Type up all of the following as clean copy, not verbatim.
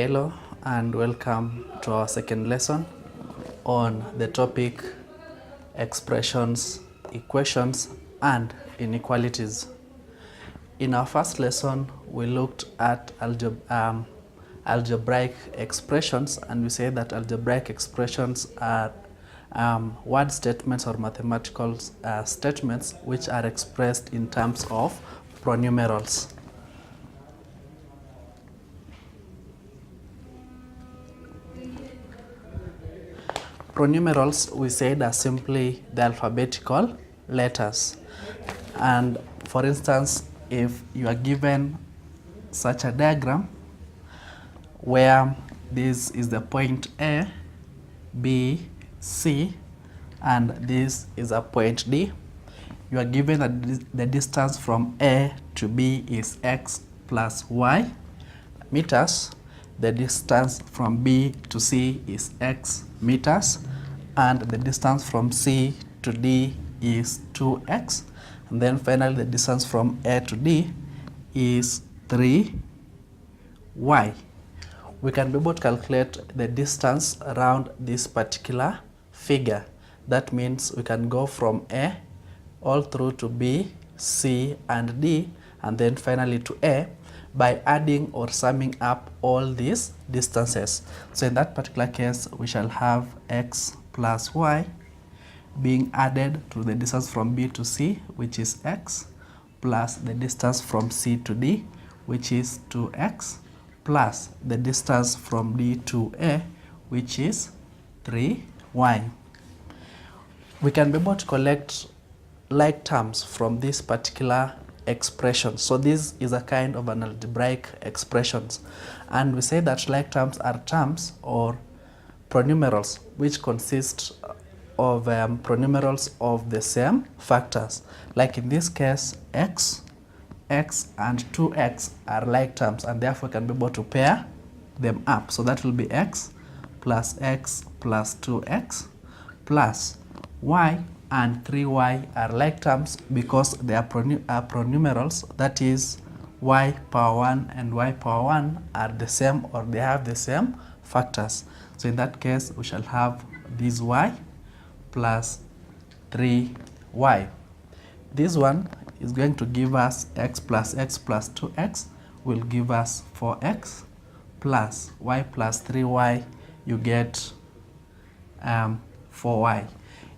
Hello and welcome to our second lesson on the topic expressions, equations and inequalities. In our first lesson we looked at algebraic expressions, and we say that algebraic expressions are word statements or mathematical statements which are expressed in terms of pronumerals. Pronumerals, we said, are simply the alphabetical letters. And for instance, if you are given such a diagram where this is the point A, B, C, and this is a point D, you are given that the distance from A to B is x plus y meters. The distance from B to C is x meters, and the distance from C to D is 2x, and then finally the distance from A to D is 3y. We can be able to calculate the distance around this particular figure. That means we can go from A all through to B, C, and D, and then finally to A by adding or summing up all these distances. So in that particular case, we shall have x plus y being added to the distance from B to C, which is x, plus the distance from C to D, which is 2x, plus the distance from D to A, which is 3y. We can be able to collect like terms from this particular expression. So this is a kind of an algebraic expressions, and we say that like terms are terms or pronumerals which consist of pronumerals of the same factors. Like in this case, x, and 2x are like terms, and therefore can be able to pair them up. So that will be x plus 2x plus y and 3y are like terms because they are pronumerals, that is y power 1 and y power 1 are the same, or they have the same factors. So in that case, we shall have this y plus 3y. This one is going to give us x plus 2x will give us 4x plus y plus 3y, you get 4y.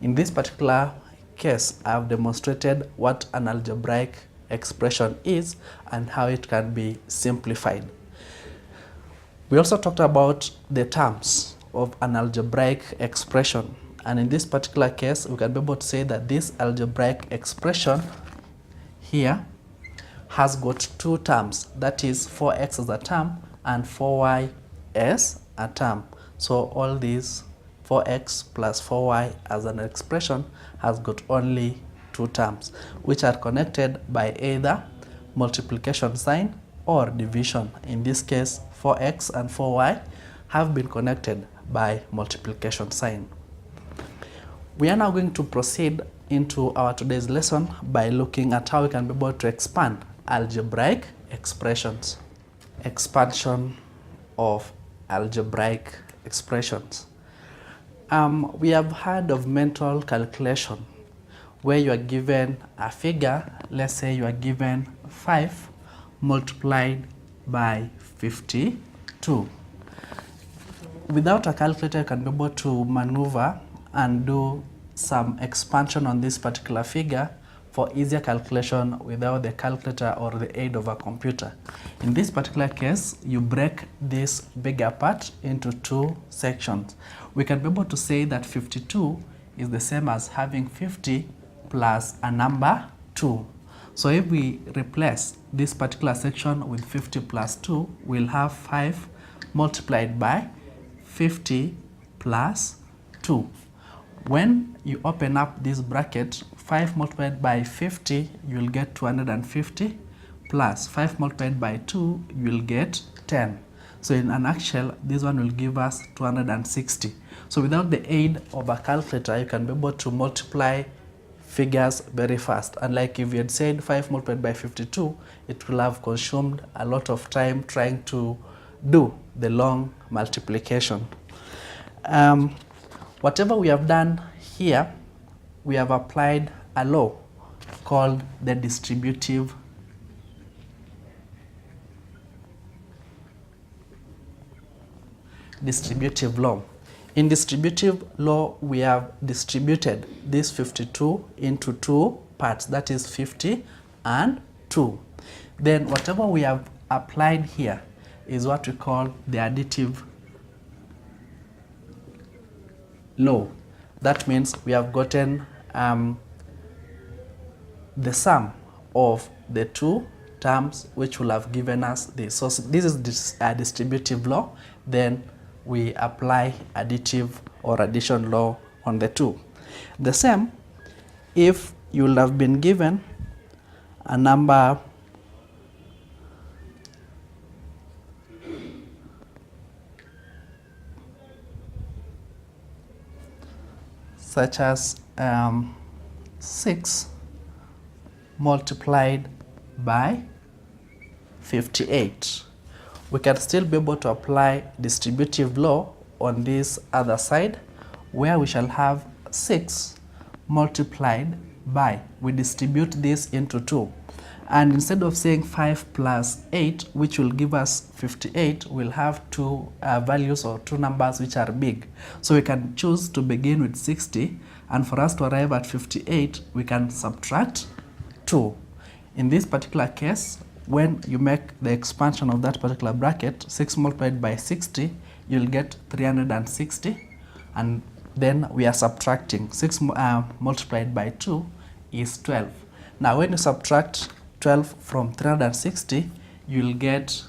In this particular case, I have demonstrated what an algebraic expression is and how it can be simplified. We also talked about the terms of an algebraic expression, and in this particular case, we can be able to say that this algebraic expression here has got two terms, that is 4x as a term and 4y as a term. So all these 4x plus 4y as an expression has got only two terms, which are connected by either multiplication sign or division. In this case, 4x and 4y have been connected by multiplication sign. We are now going to proceed into our today's lesson by looking at how we can be able to expand algebraic expressions. Expansion of algebraic expressions. We have heard of mental calculation, where you are given a figure. Let's say you are given 5 multiplied by 52. Without a calculator, you can be able to maneuver and do some expansion on this particular figure for easier calculation without the calculator or the aid of a computer. In this particular case, you break this bigger part into two sections. We can be able to say that 52 is the same as having 50 plus a number 2. So if we replace this particular section with 50 plus 2, we'll have 5 multiplied by 50 plus 2. When you open up this bracket, 5 multiplied by 50, you will get 250, plus 5 multiplied by 2, you will get 10. So in a nutshell, this one will give us 260. So without the aid of a calculator, you can be able to multiply figures very fast. Unlike if you had said 5 multiplied by 52, it will have consumed a lot of time trying to do the long multiplication. Whatever we have done here, we have applied a law called the distributive law. In distributive law, we have distributed this 52 into two parts, that is 50 and 2. Then whatever we have applied here is what we call the additive law. That means we have gotten the sum of the two terms which will have given us this. So this is distributive law. Then we apply additive or addition law on the two. The same if you will have been given a number such as 6 multiplied by 58. We can still be able to apply distributive law on this other side, where we shall have 6 multiplied by, we distribute this into 2. And instead of saying 5 plus 8, which will give us 58, we'll have two values or two numbers which are big. So we can choose to begin with 60, and for us to arrive at 58, we can subtract 2. In this particular case, when you make the expansion of that particular bracket, 6 multiplied by 60, you'll get 360, and then we are subtracting 6 multiplied by 2 is 12. Now when you subtract 12 from 360, you'll get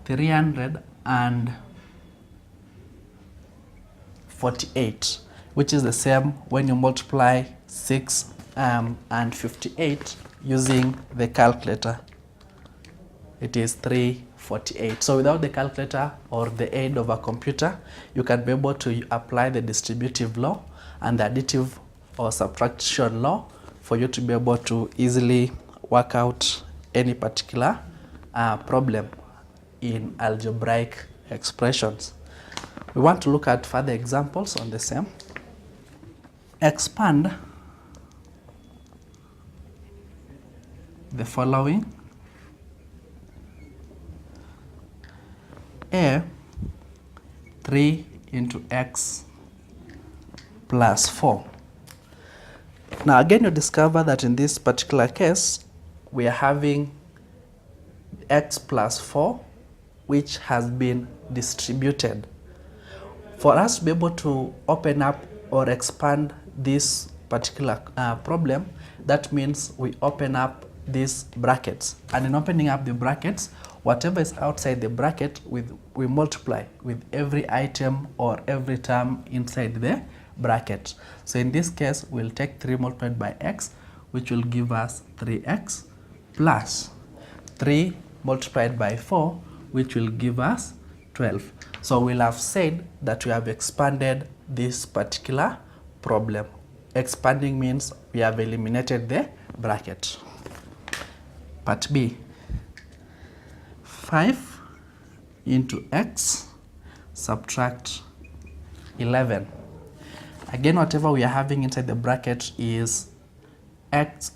348, which is the same when you multiply 6 and 58 using the calculator. It is 348. So without the calculator or the aid of a computer, you can be able to apply the distributive law and the additive or subtraction law for you to be able to easily work out any particular problem in algebraic expressions. We want to look at further examples on the same. Expand the following. A 3 into x plus 4. Now again, you discover that in this particular case, we are having x plus 4, which has been distributed. For us to be able to open up or expand this particular problem, that means we open up these brackets. And in opening up the brackets, whatever is outside the bracket, we multiply with every item or every term inside the bracket. So in this case, we'll take 3 multiplied by x, which will give us 3x, plus 3 multiplied by 4, which will give us 12. So we'll have said that we have expanded this particular problem. Expanding means we have eliminated the bracket. Part B. 5 into x subtract 11. Again, whatever we are having inside the bracket is x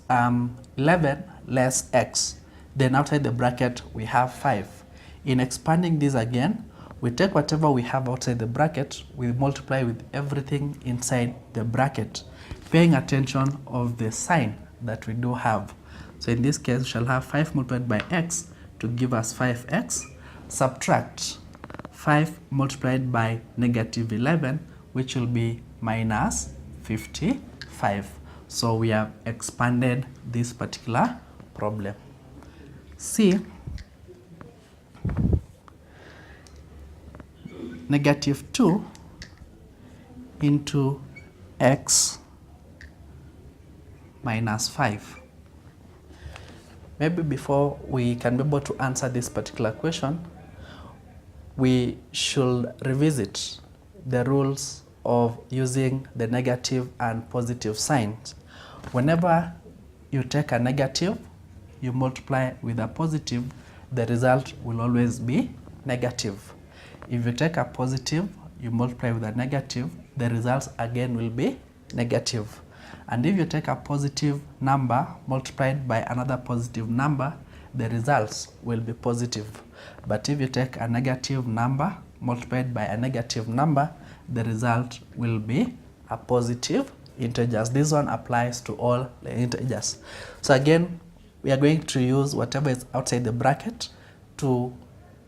11 less x. Then outside the bracket we have 5. In expanding this again, we take whatever we have outside the bracket, we multiply with everything inside the bracket, paying attention of the sign that we do have. So in this case, we shall have 5 multiplied by x to give us 5x, subtract 5 multiplied by negative 11, which will be minus 55. So we have expanded this particular problem. C, negative 2 into x minus 5. Maybe before we can be able to answer this particular question, we should revisit the rules of using the negative and positive signs. Whenever you take a negative, you multiply with a positive, the result will always be negative. If you take a positive, you multiply with a negative, the results again will be negative. And if you take a positive number multiplied by another positive number, the results will be positive. But if you take a negative number multiplied by a negative number, the result will be a positive integers. This one applies to all the integers. So again, we are going to use whatever is outside the bracket to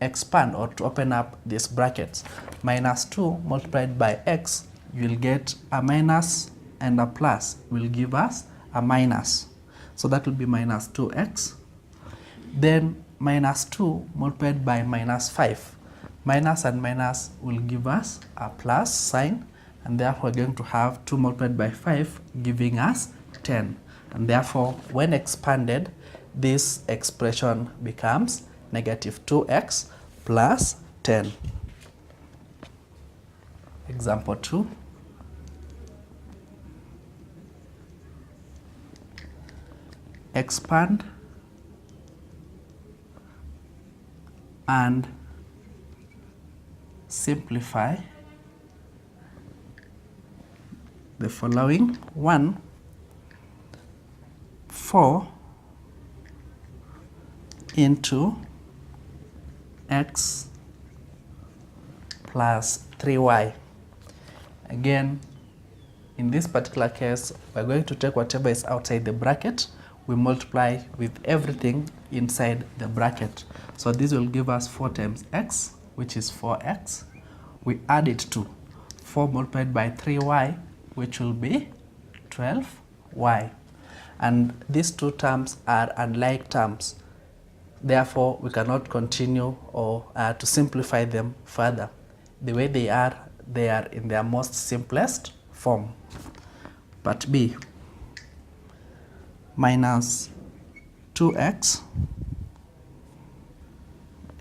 expand or to open up these brackets. Minus 2 multiplied by x, you will get a minus, and a plus will give us a minus. So that will be minus 2x. Then minus 2 multiplied by minus 5. Minus and minus will give us a plus sign, and therefore we're going to have 2 multiplied by 5 giving us 10. And therefore, when expanded, this expression becomes negative 2x plus 10. Example 2. Expand and simplify the following. 1, 4 into x plus 3y. Again, in this particular case, we're going to take whatever is outside the bracket, we multiply with everything inside the bracket. So this will give us 4 times x, which is 4x. We add it to 4 multiplied by 3y, which will be 12y. And these two terms are unlike terms. Therefore, we cannot continue or to simplify them further. The way they are in their most simplest form. Part B, minus 2x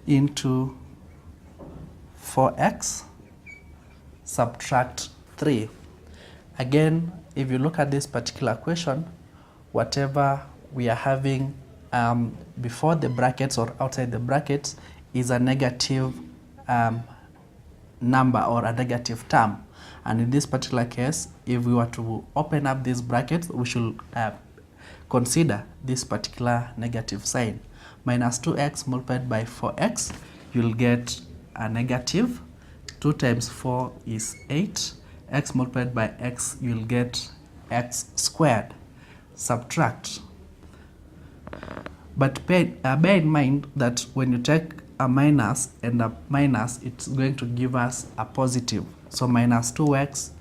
into 4x subtract 3. Again, if you look at this particular question, whatever we are having before the brackets or outside the brackets is a negative number or a negative term. And in this particular case, if we were to open up these brackets, we should consider this particular negative sign. Minus 2x multiplied by 4x, you'll get a negative. 2 times 4 is 8. X multiplied by x, you'll get x squared. Subtract. But bear in mind that when you take a minus and a minus, it's going to give us a positive. So minus 2x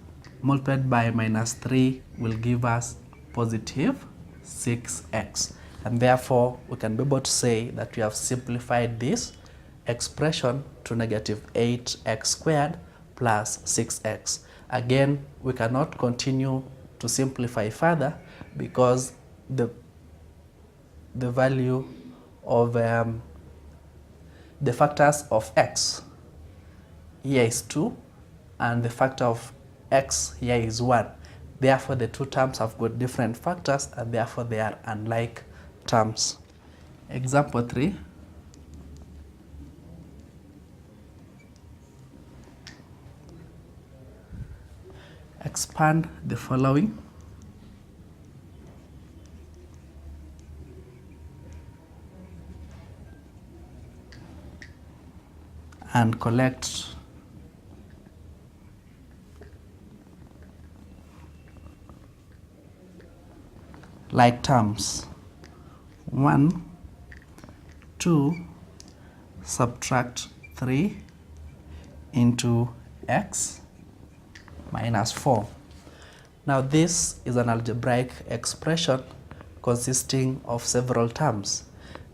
multiplied by minus 3 will give us positive 6x. And therefore, we can be able to say that we have simplified this expression to negative 8x squared plus 6x. Again, we cannot continue to simplify further because the value of the factors of x here is 2 and the factor of x here is 1. Therefore, the two terms have got different factors and therefore they are unlike terms. Example 3. Expand the following. And collect like terms. 1, 2, subtract 3 into x minus 4. Now this is an algebraic expression consisting of several terms.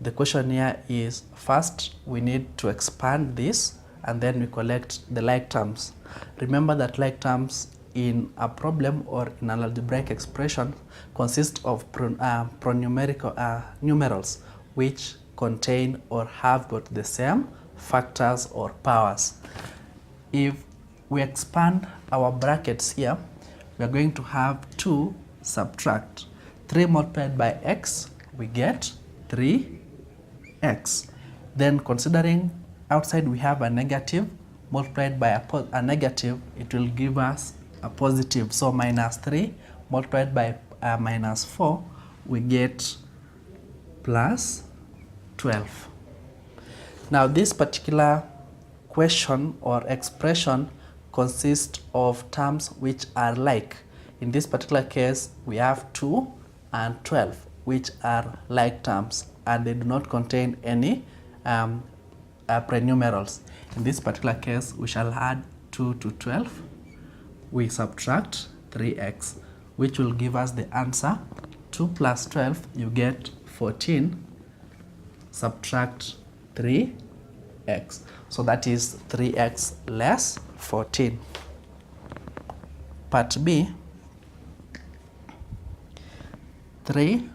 The question here is, first we need to expand this and then we collect the like terms. Remember that like terms in a problem or in an algebraic expression consist of numerals which contain or have got the same factors or powers. If we expand our brackets here, we are going to have 2 subtract 3 multiplied by x, we get 3x. Then considering outside we have a negative multiplied by a negative, it will give us a positive. So minus 3 multiplied by minus 4, we get plus 12. Now this particular question or expression consists of terms which are like. In this particular case, we have 2 and 12, which are like terms, and they do not contain any prenumerals. In this particular case, we shall add 2 to 12. We subtract 3x, which will give us the answer. 2 plus 12, you get 14. Subtract 3x. So that is 3x less 14. Part B, 3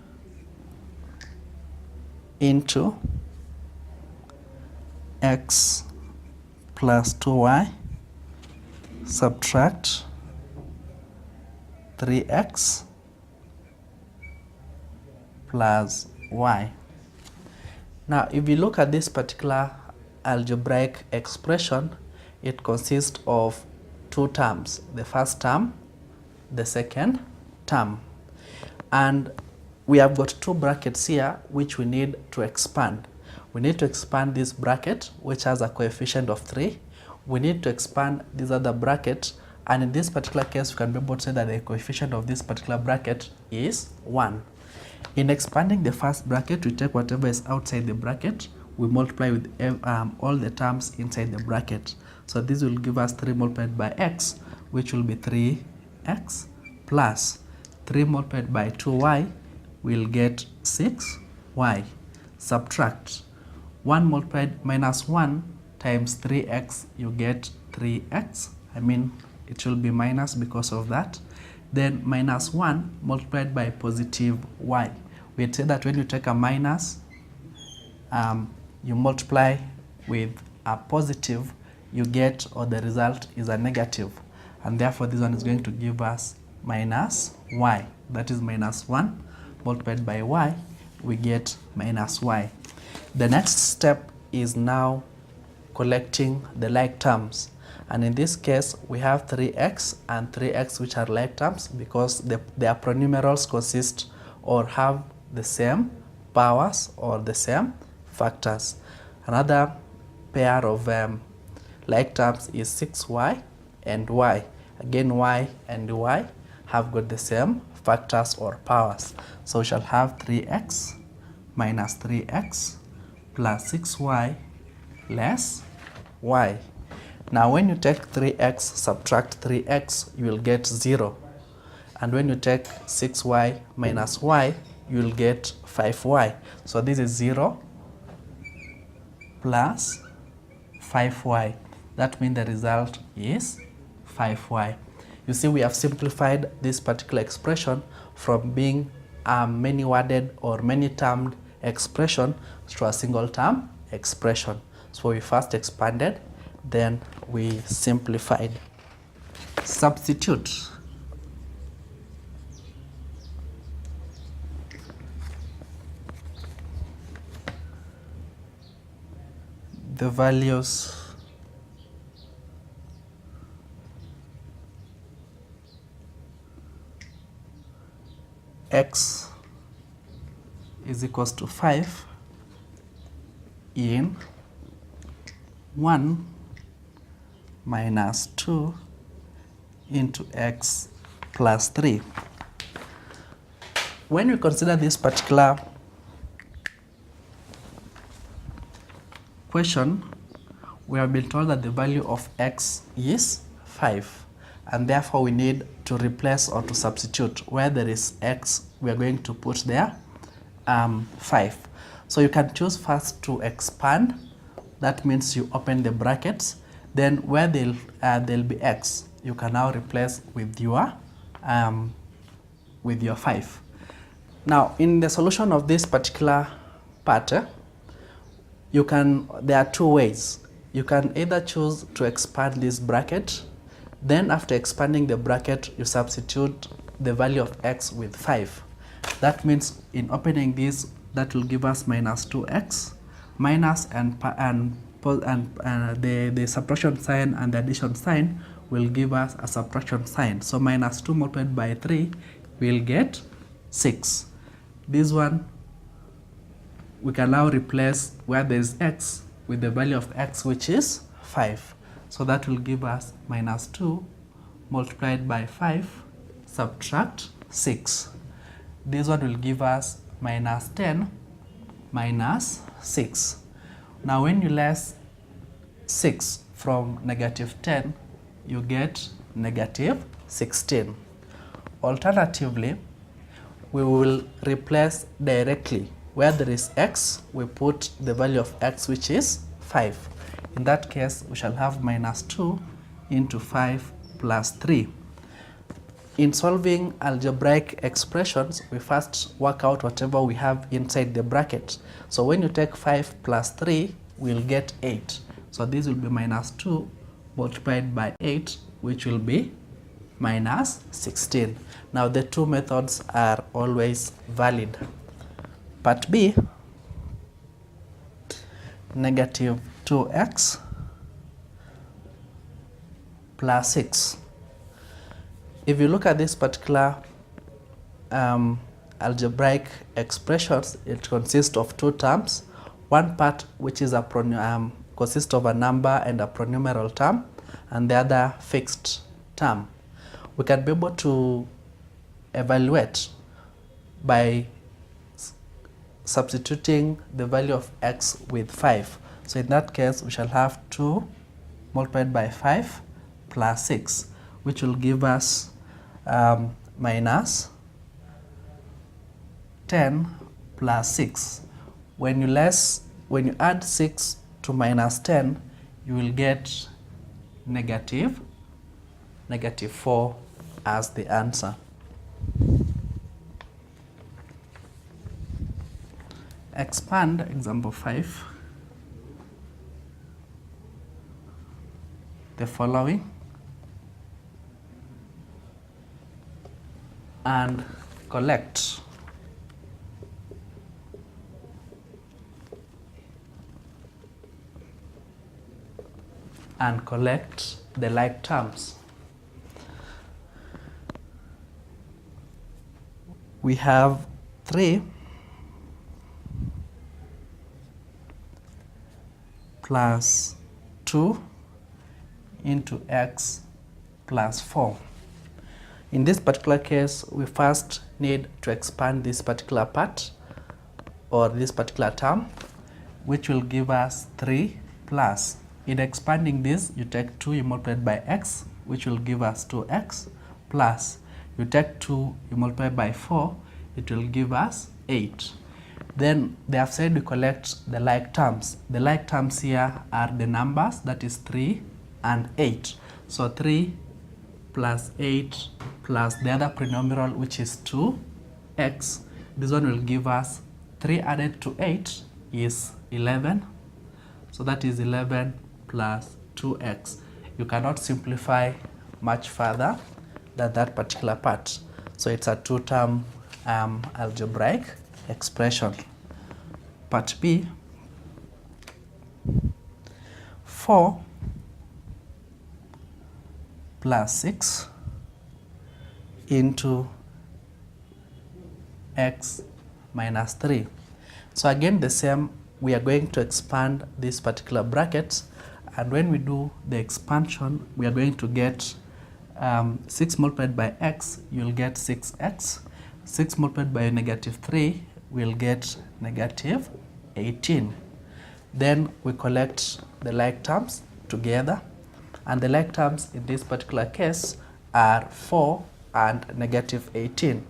into x plus 2y subtract 3x plus y. Now, if you look at this particular algebraic expression, it consists of two terms, the first term, the second term. And we have got two brackets here which we need to expand. We need to expand this bracket which has a coefficient of 3. We need to expand this other bracket, and in this particular case we can be able to say that the coefficient of this particular bracket is 1. In expanding the first bracket, we take whatever is outside the bracket, we multiply with all the terms inside the bracket. So this will give us 3 multiplied by x, which will be 3x, plus 3 multiplied by 2y, we'll get 6y. Subtract 1 multiplied minus 1 times 3x, you get 3x. I mean, it will be minus because of that. Then minus 1 multiplied by positive y. We'd say that when you take a minus, you multiply with a positive, you get, or the result is a negative. And therefore this one is going to give us minus y. That is minus 1 multiplied by y, we get minus y. The next step is now collecting the like terms. And in this case, we have 3x and 3x which are like terms because their pronumerals consist or have the same powers or the same factors. Another pair of like terms is 6y and y. Again, y and y have got the same factors or powers. So we shall have 3x minus 3x plus 6y less y. Now when you take 3x subtract 3x, you will get 0. And when you take 6y minus y, you will get 5y. So this is 0 plus 5y. That means the result is 5y. You see, we have simplified this particular expression from being a many-worded or many-termed expression to a single-term expression. So we first expanded, then we simplified. Substitute. The values x is equals to 5 in 1 minus 2 into x plus 3. When we consider this particular question, we have been told that the value of x is 5, and therefore we need to replace or to substitute. Where there is x, we are going to put there 5. So you can choose first to expand. That means you open the brackets. Then where there'll be x, you can now replace with your 5. Now in the solution of this particular part, there are two ways. You can either choose to expand this bracket, then after expanding the bracket, you substitute the value of x with 5. That means in opening this, that will give us minus 2x, minus and the subtraction sign and the addition sign will give us a subtraction sign. So minus 2 multiplied by 3 will get 6. This one we can now replace where there is x with the value of x, which is 5. So that will give us minus 2 multiplied by 5 subtract 6. This one will give us minus 10 minus 6. Now when you less 6 from negative 10, you get negative 16. Alternatively, we will replace directly. Where there is x, we put the value of x, which is 5. In that case, we shall have minus 2 into 5 plus 3. In solving algebraic expressions, we first work out whatever we have inside the bracket. So when you take 5 plus 3, we'll get 8. So this will be minus 2 multiplied by 8, which will be minus 16. Now the two methods are always valid. Part B, negative 2x plus 6. If you look at this particular algebraic expressions, it consists of two terms. One part, which is consists of a number and a pronumeral term, and the other fixed term. We can be able to evaluate by substituting the value of x with 5. So in that case, we shall have 2 multiplied by 5 plus 6, which will give us minus 10 plus 6. When you add 6 to minus 10, you will get negative 4 as the answer. Expand example 5. The following and collect the like terms. We have 3 plus 2 into x plus 4. In this particular case, we first need to expand this particular part or this particular term, which will give us 3 plus. In expanding this, you take 2, you multiply it by x, which will give us 2x, plus you take 2, you multiply by 4, it will give us 8. Then they have said we collect the like terms. The like terms here are the numbers, that is 3 and 8. So 3 plus 8 plus the other polynomial, which is 2x. This one will give us 3 added to 8 is 11. So that is 11 plus 2x. You cannot simplify much further than that particular part. So it's a two-term algebraic expression. Part B, 4 plus 6 into x minus 3. So again the same, we are going to expand this particular bracket, and when we do the expansion, we are going to get 6 multiplied by x, you'll get 6x. 6 multiplied by negative 3, we'll get negative 18. Then we collect the like terms together, and the like terms in this particular case are 4 and negative 18.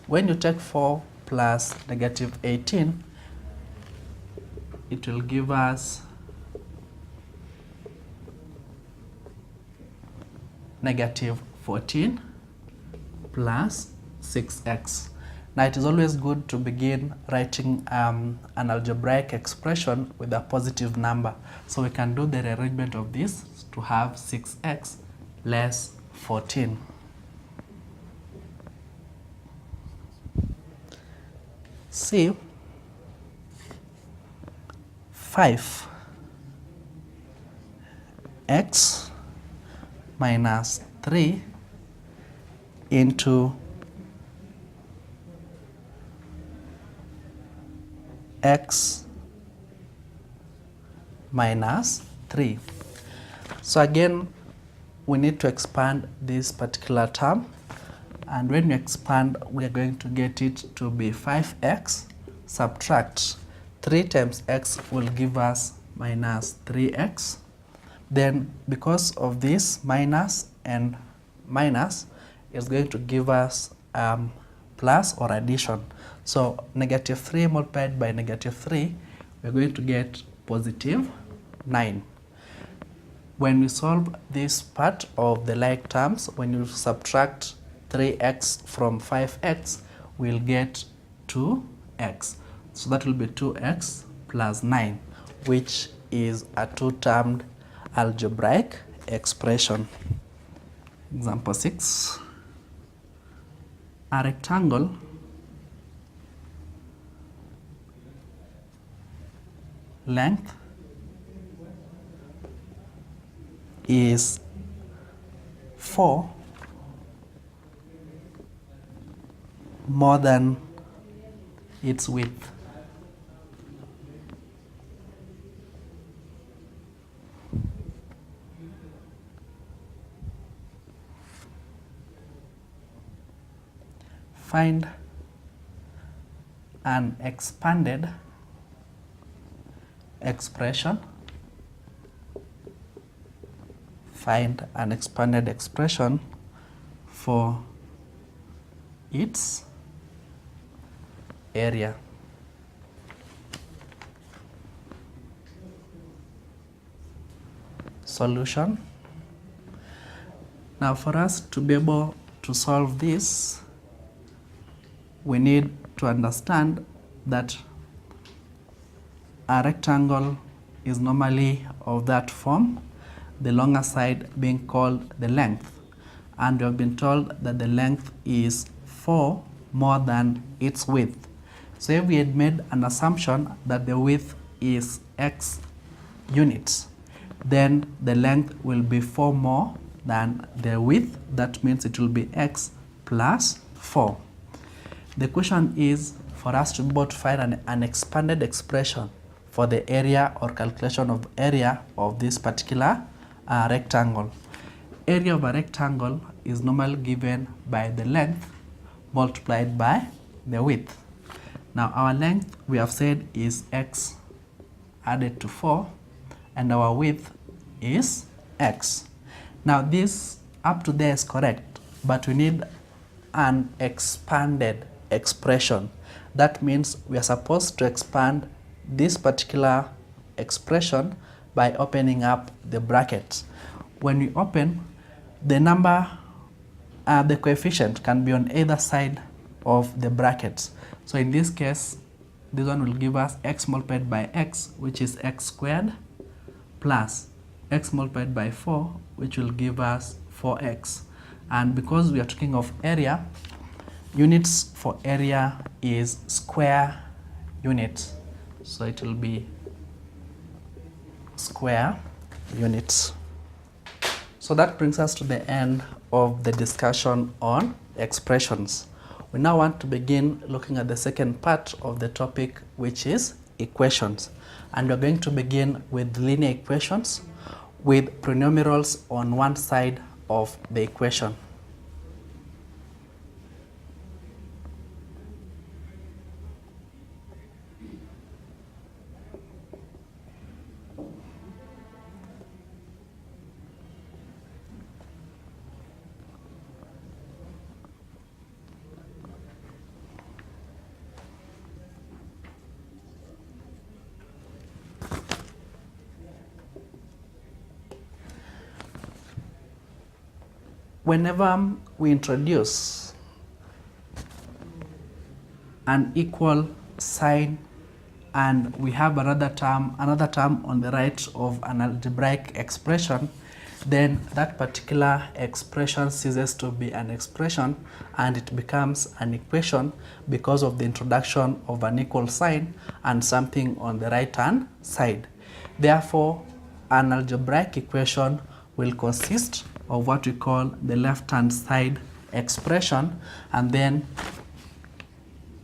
When you take 4 plus negative 18, it will give us negative 14 plus 6x. Now it is always good to begin writing an algebraic expression with a positive number. So we can do the rearrangement of this to have 6x less 14. C, 5 x minus 3 into x minus 3. So again, we need to expand this particular term, and when we expand, we are going to get it to be 5x subtract 3 times x will give us minus 3x. Then because of this minus and minus is going to give us plus or addition. So negative 3 multiplied by negative 3, we're going to get positive 9. When we solve this part of the like terms, when you subtract 3x from 5x, we'll get 2x. So that will be 2x plus 9, which is a two-termed algebraic expression. Example 6. A rectangle length is 4 more than its width. Find an expanded expression. Find an expanded expression for its area. Solution. Now for us to be able to solve this, we need to understand that a rectangle is normally of that form, the longer side being called the length, and we have been told that the length is 4 more than its width. So if we had made an assumption that the width is x units, then the length will be 4 more than the width. That means it will be x plus 4. The question is for us to be able to find an expanded expression for the area or calculation of area of this particular rectangle. Area of a rectangle is normally given by the length multiplied by the width. Now our length, we have said, is x added to 4, and our width is x. Now this up to there is correct, but we need an expanded expression. That means we are supposed to expand this particular expression by opening up the brackets. When we open, the number, the coefficient can be on either side of the brackets. So in this case, this one will give us x multiplied by x, which is x squared, plus x multiplied by 4, which will give us 4x. And because we are talking of area, units for area is square units. So it will be square units. So that brings us to the end of the discussion on expressions. We now want to begin looking at the second part of the topic, which is equations. And we're going to begin with linear equations with polynomials on one side of the equation. Whenever we introduce an equal sign and we have another term on the right of an algebraic expression, then that particular expression ceases to be an expression and it becomes an equation because of the introduction of an equal sign and something on the right hand side. Therefore, an algebraic equation will consist of what we call the left-hand side expression and then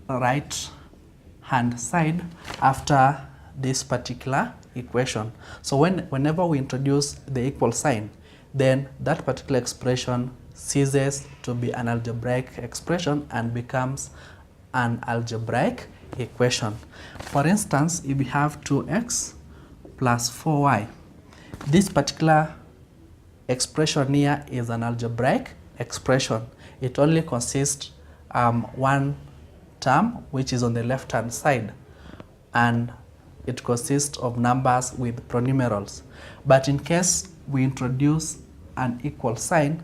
right-hand side after this particular equation. So whenever we introduce the equal sign, then that particular expression ceases to be an algebraic expression and becomes an algebraic equation. For instance, if we have 2x plus 4y, this particular expression here is an algebraic expression. It only consists one term which is on the left hand side, and it consists of numbers with pronumerals. But in case we introduce an equal sign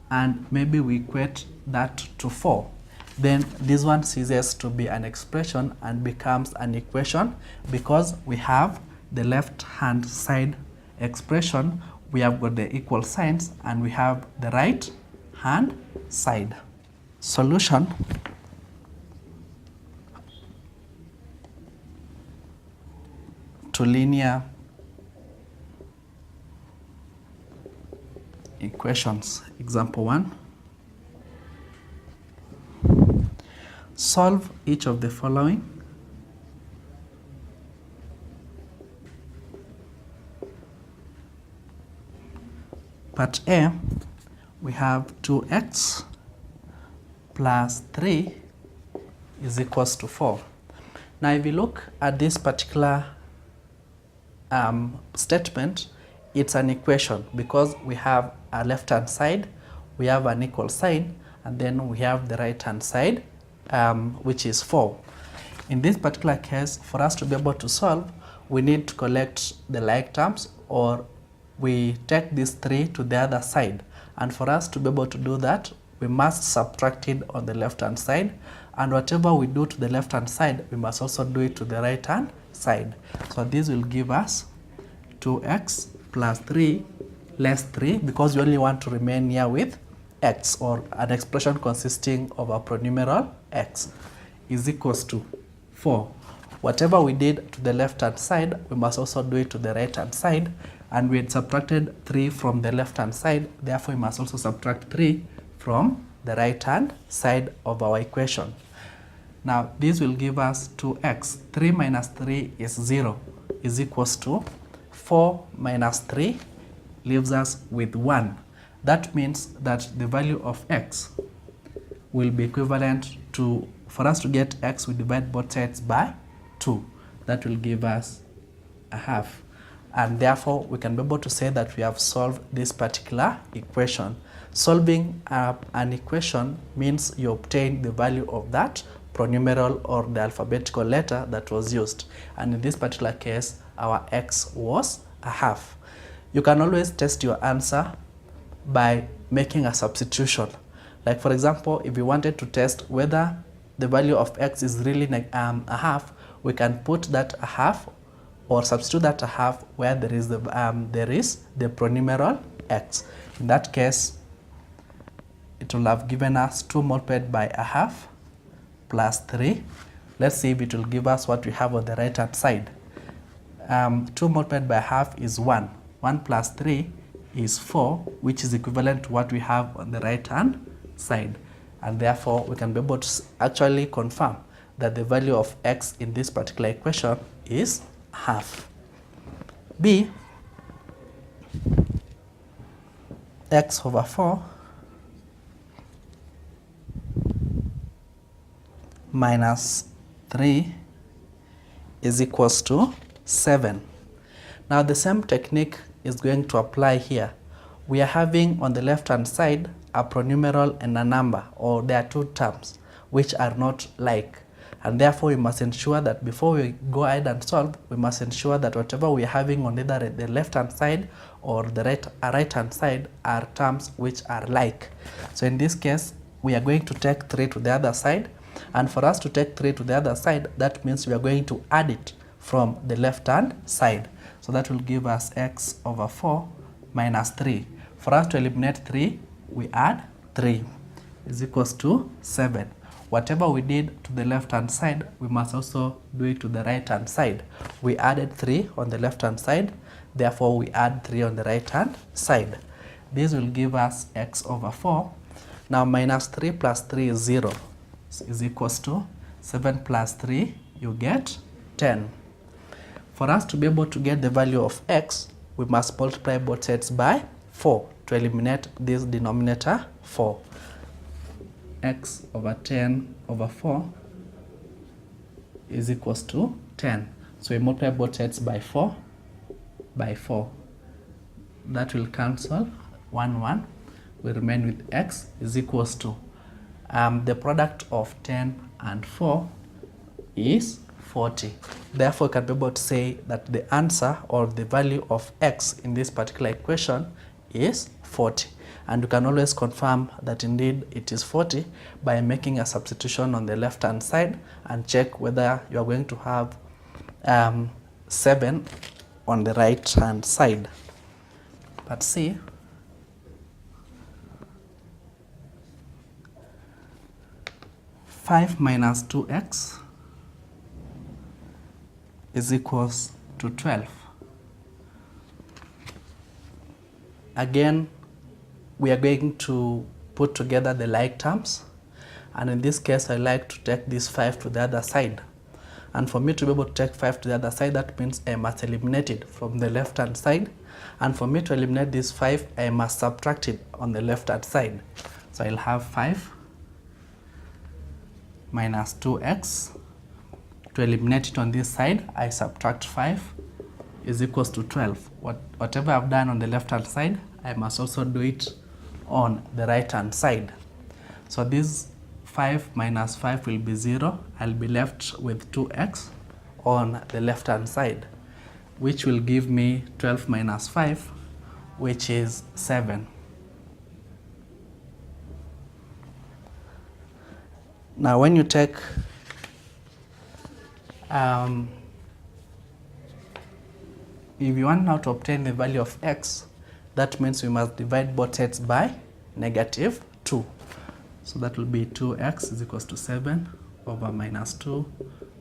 and maybe we equate that to 4, then this one ceases to be an expression and becomes an equation, because we have the left hand side expression, we have got the equal signs, and we have the right hand side. Solution. To linear equations. Example 1. Solve each of the following. Part A, we have 2x plus 3 is equals to 4. Now if you look at this particular statement, it's an equation because we have a left hand side, we have an equal sign, and then we have the right hand side, which is 4. In this particular case, for us to be able to solve, we need to collect the like terms, or we take this 3 to the other side. And for us to be able to do that, we must subtract it on the left hand side, and whatever we do to the left hand side, we must also do it to the right hand side. So this will give us 2x plus 3 less 3, because we only want to remain here with x, or an expression consisting of a pronumeral x, is equals to 4. Whatever we did to the left hand side, we must also do it to the right hand side, and we had subtracted 3 from the left hand side, therefore we must also subtract 3 from the right hand side of our equation. Now this will give us 2x, 3 minus 3 is 0, is equals to 4 minus 3 leaves us with 1. That means that the value of x will be equivalent to, for us to get x, we divide both sides by 2. That will give us a half. And therefore, we can be able to say that we have solved this particular equation. Solving an equation means you obtain the value of that pronumeral or the alphabetical letter that was used. And in this particular case, our x was a half. You can always test your answer by making a substitution. Like for example, if we wanted to test whether the value of x is really a half, we can put that a half, or substitute that a half where there is the pronumeral x. In that case, it will have given us 2 multiplied by a half plus 3. Let's see if it will give us what we have on the right hand side. 2 multiplied by a half is 1. 1 plus 3 is 4, which is equivalent to what we have on the right hand side. And therefore, we can be able to actually confirm that the value of x in this particular equation is half. B, x over 4 minus 3 is equals to 7. Now the same technique is going to apply here. We are having on the left hand side a pronumeral and a number, or there are 2 terms which are not like, and therefore we must ensure that before we go ahead and solve, we must ensure that whatever we are having on either the left hand side or the right hand side are terms which are like. So in this case, we are going to take 3 to the other side, and for us to take 3 to the other side, that means we are going to add it from the left hand side. So that will give us x over 4 minus 3. For us to eliminate 3, we add 3 is equals to 7. whatever we did to the left hand side, we must also do it to the right hand side. We added 3 on the left hand side, therefore we add 3 on the right hand side. This will give us x over 4. Now minus 3 plus 3 is 0, so is equals to 7 plus 3, you get 10. For us to be able to get the value of x, we must multiply both sides by 4 to eliminate this denominator 4. X over 10 over 4 is equals to 10. So we multiply both sides by 4 by 4. That will cancel 1, 1. We remain with x is equals to the product of 10 and 4 is 40. Therefore, we can be able to say that the answer or the value of x in this particular equation is 40. And you can always confirm that indeed it is 40 by making a substitution on the left hand side and check whether you are going to have 7 on the right hand side. But see, (5 minus 2x) is equals to 12. Again, we are going to put together the like terms, and in this case I like to take this 5 to the other side, and for me to be able to take 5 to the other side, that means I must eliminate it from the left hand side, and for me to eliminate this 5, I must subtract it on the left hand side. So I'll have 5 minus 2x. To eliminate it on this side, I subtract 5 is equals to 12. Whatever I've done on the left hand side, I must also do it on the right hand side. So this 5 minus 5 will be 0. I'll be left with 2x on the left hand side, which will give me 12 minus 5, which is 7. Now when you take if you want now to obtain the value of x, that means we must divide both sides by -2. So that will be 2x is equals to 7 over minus 2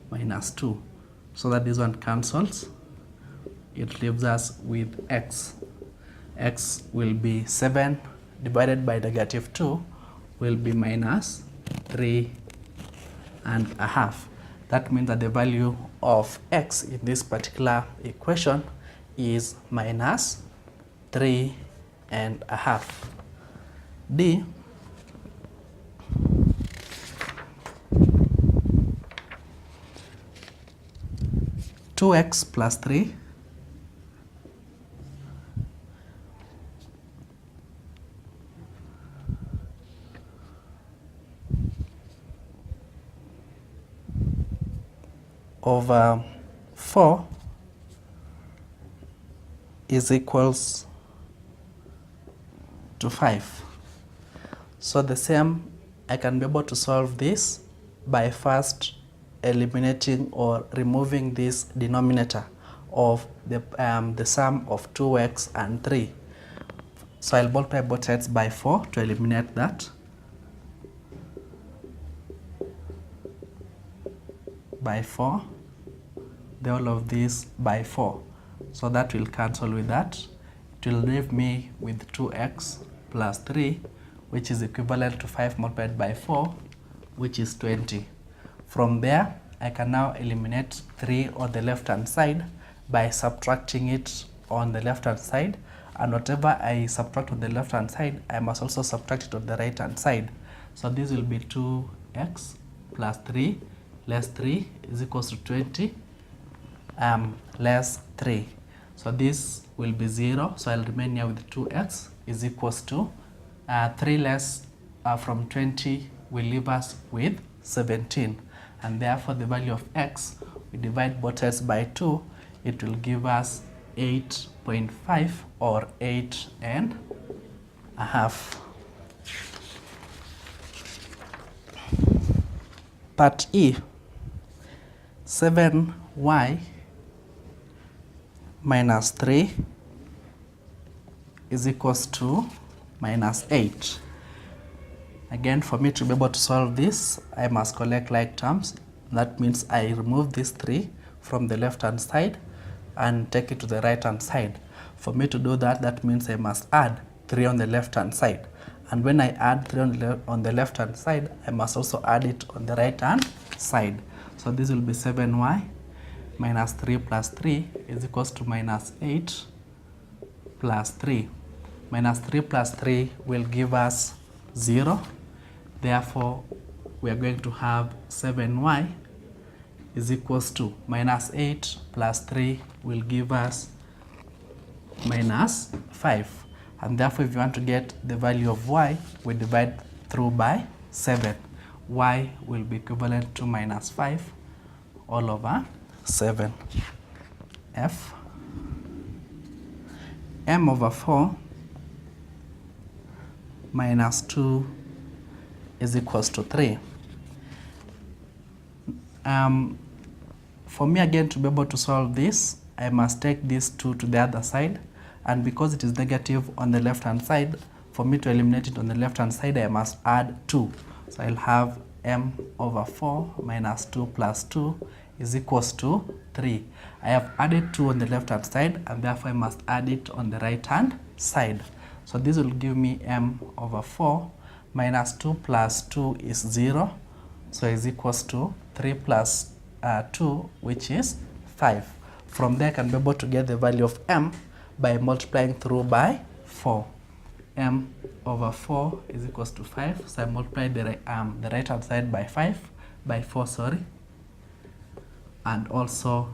minus 2. So that this one cancels. It leaves us with x. X will be 7 divided by -2 will be minus 3.5. That means that the value of x in this particular equation is minus 3.5. D, (2x plus 3) over 4 is equals to 5. So the same, I can be able to solve this by first eliminating or removing this denominator of the sum of 2x and 3. So I'll multiply both sides by 4 to eliminate that. By 4, the whole of this by 4. So that will cancel with that. It will leave me with 2x plus 3, which is equivalent to 5 multiplied by 4, which is 20. From there, I can now eliminate 3 on the left hand side by subtracting it on the left hand side, and whatever I subtract on the left hand side, I must also subtract it on the right hand side. So this will be 2x plus 3 less 3 is equals to 20 less 3. So this will be 0, so I'll remain here with 2x is equals to 3 less from 20 will leave us with 17, and therefore the value of x, we divide both sides by 2, it will give us 8.5 or 8.5. Part E, 7y minus 3 is equals to minus 8. Again, for me to be able to solve this, I must collect like terms. That means I remove this 3 from the left hand side and take it to the right hand side. For me to do that, that means I must add 3 on the left hand side. And when I add 3 on the left hand side, I must also add it on the right hand side. So this will be 7y minus 3 plus 3 is equals to minus 8 plus 3. Minus 3 plus 3 will give us 0. Therefore, we are going to have 7y is equals to minus 8 plus 3 will give us minus 5. And therefore, if you want to get the value of y, we divide through by 7. Y will be equivalent to minus 5 all over 7. F m over 4 minus 2 is equals to 3. For me again to be able to solve this, I must take this 2 to the other side, and because it is negative on the left hand side, for me to eliminate it on the left hand side, I must add 2. So I'll have m over 4 minus 2 plus 2 is equals to 3. I have added 2 on the left hand side, and therefore I must add it on the right hand side. So this will give me m over 4 minus 2 plus 2 is 0. So is equals to 3 plus 2, which is 5. From there, I can be able to get the value of m by multiplying through by 4. M over 4 is equals to 5. So I multiply the right hand side by 4, sorry. And also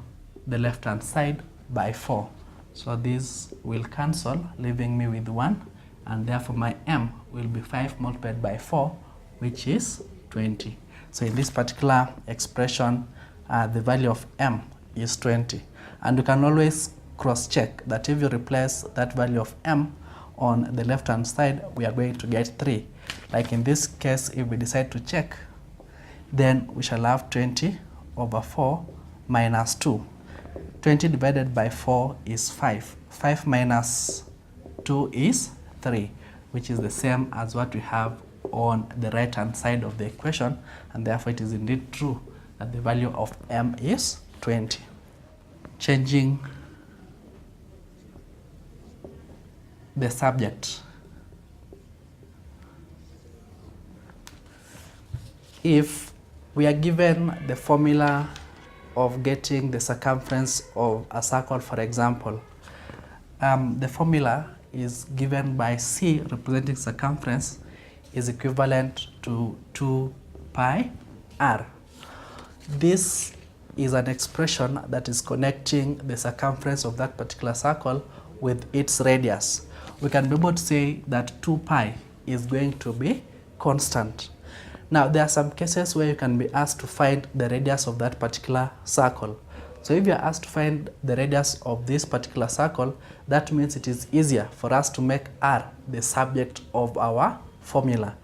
the left hand side by 4. So these will cancel, leaving me with 1. And therefore my m will be 5 multiplied by 4, which is 20. So in this particular expression, the value of m is 20. And you can always cross-check that if you replace that value of m on the left-hand side, we are going to get 3. Like in this case, if we decide to check, then we shall have 20 over 4 minus 2. 20 divided by 4 is 5. 5 minus 2 is 3, which is the same as what we have on the right-hand side of the equation, and therefore it is indeed true that the value of m is 20. Changing the subject. If we are given the formula of getting the circumference of a circle, for example, the formula is given by c representing circumference is equivalent to 2 pi r. This is an expression that is connecting the circumference of that particular circle with its radius. We can be able to say that 2 pi is going to be constant. Now, there are some cases where you can be asked to find the radius of that particular circle. So if you are asked to find the radius of this particular circle, that means it is easier for us to make r the subject of our formula.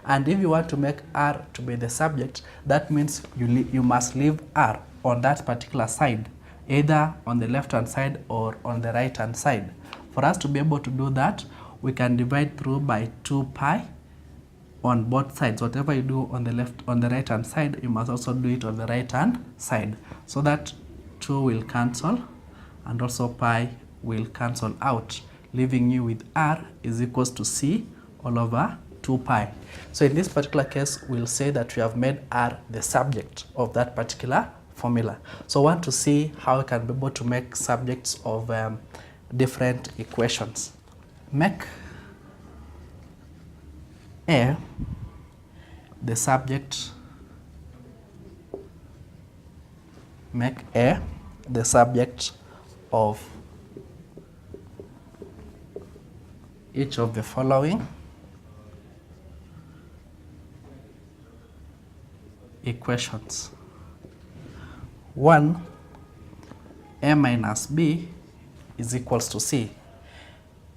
And if you want to make r to be the subject, that means you must leave r on that particular side, either on the left hand side or on the right hand side. For us to be able to do that, we can divide through by 2 pi on both sides. Whatever you do on the right hand side, you must also do it on the right hand side, so that 2 will cancel and also pi will cancel out, leaving you with r is equals to c all over 2 pi. So in this particular case, we'll say that we have made r the subject of that particular formula. So I want to see how we can be able to make subjects of different equations. Make a the subject, make a the subject of each of the following equations. 1, a minus b is equals to c.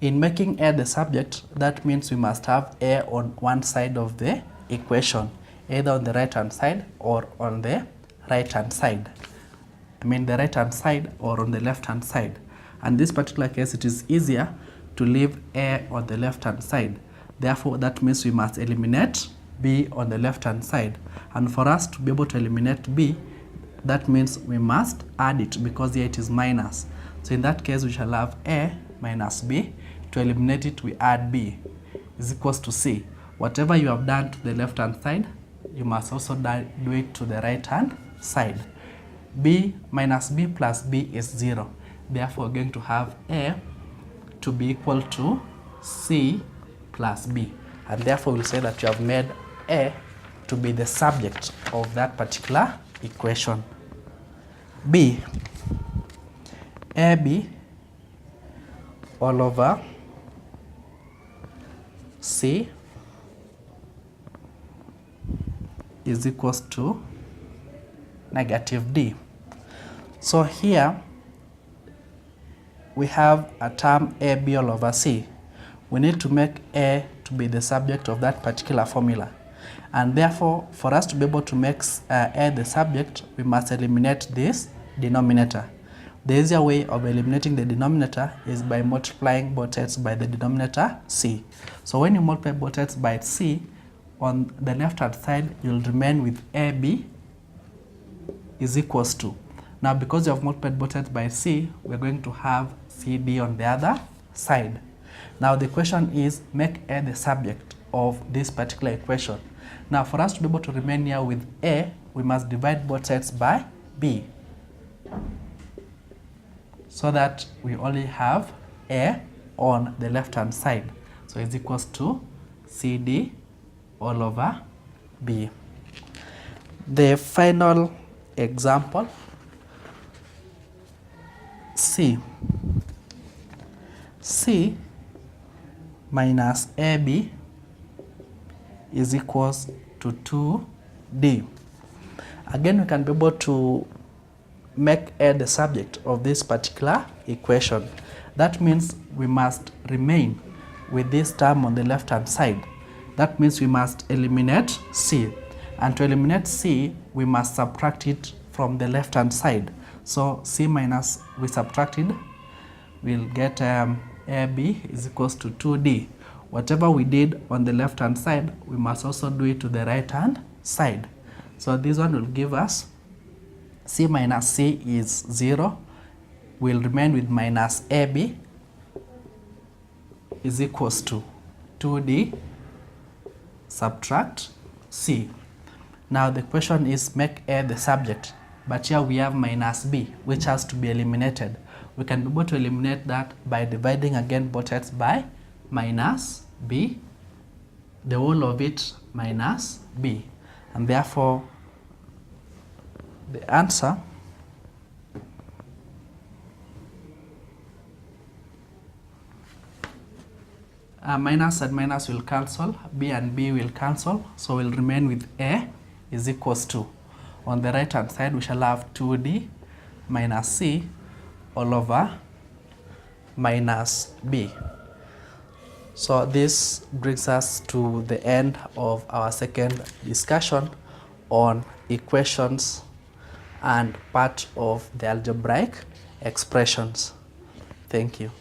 In making a the subject, that means we must have a on one side of the equation, either on the right hand side or on the right hand side. I mean the right hand side or on the left hand side. And this particular case, it is easier to leave a on the left hand side. Therefore, that means we must eliminate b on the left hand side. And for us to be able to eliminate b, that means we must add it, because here it is minus. So in that case, we shall have a minus b. To eliminate it, we add b is equals to c. Whatever you have done to the left hand side, you must also do it to the right hand side. B minus b plus b is 0. Therefore, we're going to have a to be equal to c plus b. And therefore, we'll say that you have made a to be the subject of that particular equation. B, ab all over c is equals to negative d. So here we have a term ab all over c. We need to make a to be the subject of that particular formula. And therefore, for us to be able to make a the subject, we must eliminate this denominator. The easier way of eliminating the denominator is by multiplying both sides by the denominator c. So when you multiply both sides by c, on the left hand side, you'll remain with ab is equals to. Now, because you have multiplied both sides by c, we're going to have cd on the other side. Now, the question is, make a the subject of this particular equation. Now, for us to be able to remain here with a, we must divide both sides by b, so that we only have a on the left hand side. So it's equals to cd all over b. The final example, c minus ab is equals to 2d. Again, we can be able to make a the subject of this particular equation. That means we must remain with this term on the left hand side. That means we must eliminate c. And to eliminate c, we must subtract it from the left hand side. So c minus, we subtracted, we'll get ab is equals to 2d. Whatever we did on the left hand side, we must also do it to the right hand side. So this one will give us c minus c is 0. We'll remain with minus ab is equals to 2d subtract c. Now the question is, make a the subject, but here we have minus b, which has to be eliminated. We can be able to eliminate that by dividing again both sides by minus b, the whole of it minus b, and therefore the answer minus and minus will cancel, b and b will cancel, so we'll remain with a is equals to, on the right hand side we shall have 2d minus c all over minus b. So this brings us to the end of our second discussion on equations and part of the algebraic expressions. Thank you.